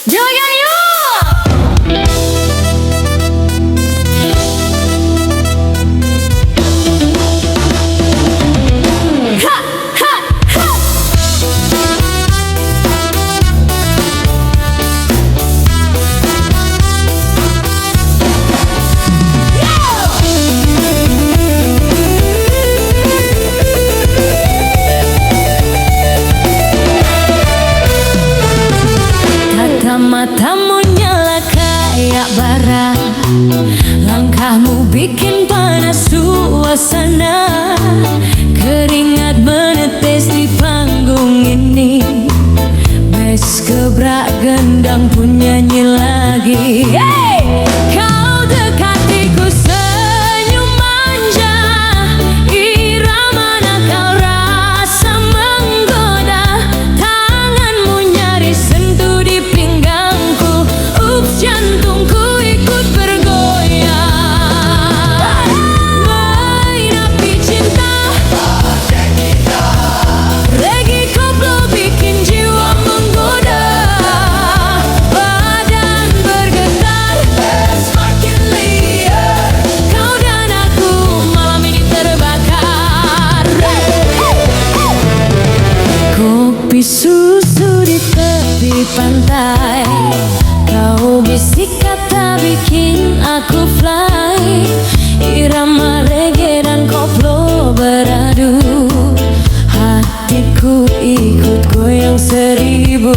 Joget yuk! Ha, ha, ha. Matamu nyala kayak bara, langkahmu bikin panas suasana, keringat menetes di panggung ini. Bes gebrak gendang pun nyanyi lagi. Hey! Kau dekatiku senyum manja, irama nakal rasa menggoda, tanganmu nyaris sentuh di pinggangku, ups jantungku ikut bergoyang. Main api cinta, reggae koplo bikin jiwa menggoda, badan bergetar semakin liar, kau dan aku malam ini terbakar. Kopi susu di tepi pantai, kau bisik kata bikin aku fly, irama reggae dan koplo beradu, hatiku ikut goyang seribu.